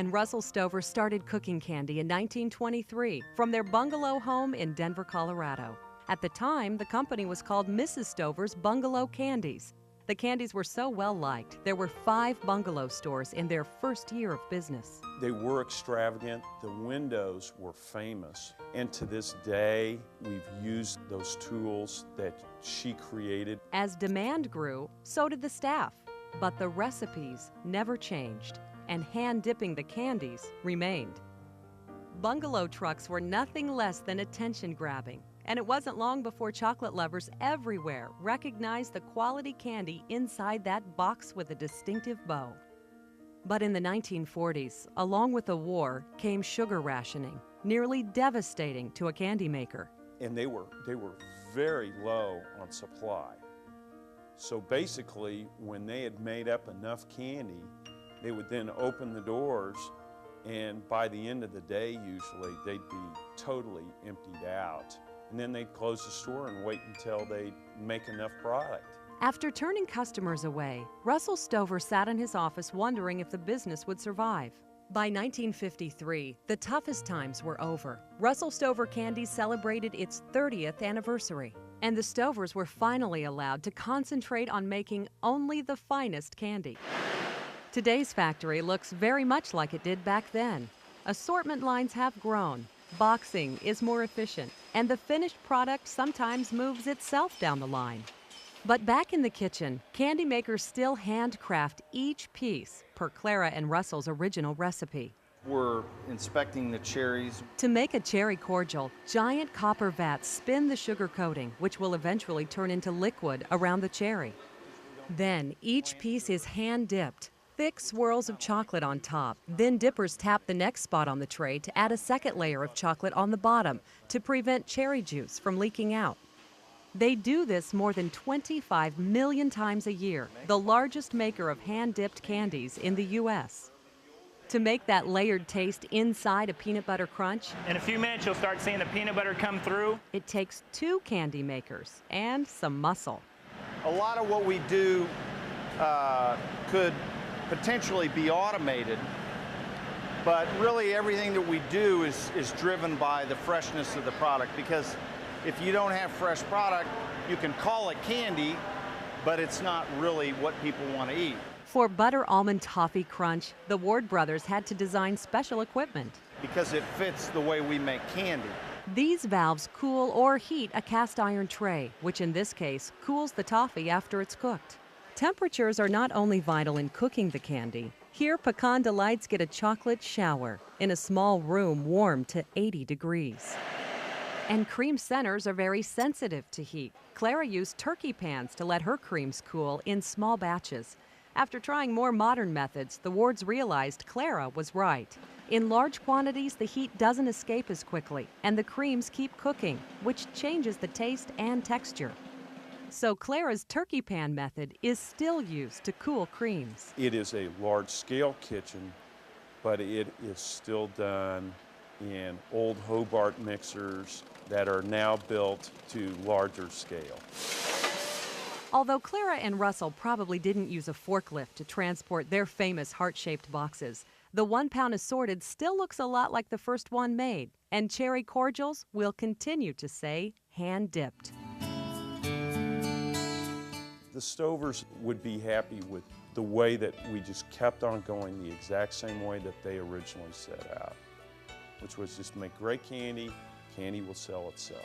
and Russell Stover started cooking candy in 1923 from their bungalow home in Denver, Colorado. At the time, the company was called Mrs. Stover's Bungalow Candies. The candies were so well liked, there were 5 bungalow stores in their first year of business. They were extravagant. The windows were famous. And to this day, we've used those tools that she created. As demand grew, so did the staff. But the recipes never changed, and hand-dipping the candies remained. Bungalow trucks were nothing less than attention-grabbing. And it wasn't long before chocolate lovers everywhere recognized the quality candy inside that box with a distinctive bow. But in the 1940s, along with the war, came sugar rationing, nearly devastating to a candy maker. And they were very low on supply. So basically, when they had made up enough candy, they would then open the doors, and by the end of the day, usually, they'd be totally emptied out. And then they'd close the store and wait until they'd make enough product. After turning customers away, Russell Stover sat in his office wondering if the business would survive. By 1953, the toughest times were over. Russell Stover Candies celebrated its 30th anniversary, and the Stovers were finally allowed to concentrate on making only the finest candy. Today's factory looks very much like it did back then. Assortment lines have grown. Boxing is more efficient, and the finished product sometimes moves itself down the line. But back in the kitchen, candy makers still handcraft each piece per Clara and Russell's original recipe. We're inspecting the cherries. To make a cherry cordial, giant copper vats spin the sugar coating, which will eventually turn into liquid around the cherry. Then each piece is hand-dipped. Thick swirls of chocolate on top. Then dippers tap the next spot on the tray to add a second layer of chocolate on the bottom to prevent cherry juice from leaking out. They do this more than 25 million times a year, the largest maker of hand-dipped candies in the U.S. To make that layered taste inside a peanut butter crunch, in a few minutes you'll start seeing the peanut butter come through. It takes 2 candy makers and some muscle. A lot of what we do could potentially be automated, but really everything that we do is driven by the freshness of the product, because if you don't have fresh product, you can call it candy, but it's not really what people want to eat. For Butter Almond Toffee Crunch, the Ward brothers had to design special equipment. Because it fits the way we make candy. These valves cool or heat a cast iron tray, which in this case cools the toffee after it's cooked. Temperatures are not only vital in cooking the candy. Here, Pecan Delights get a chocolate shower in a small room warmed to 80 degrees. And cream centers are very sensitive to heat. Clara used turkey pans to let her creams cool in small batches. After trying more modern methods, the Wards realized Clara was right. In large quantities, the heat doesn't escape as quickly, and the creams keep cooking, which changes the taste and texture. So Clara's turkey pan method is still used to cool creams. It is a large-scale kitchen, but it is still done in old Hobart mixers that are now built to larger scale. Although Clara and Russell probably didn't use a forklift to transport their famous heart-shaped boxes, the 1-pound assorted still looks a lot like the first one made, and cherry cordials will continue to say hand-dipped. The Stovers would be happy with the way that we just kept on going the exact same way that they originally set out, which was just make great candy, candy will sell itself.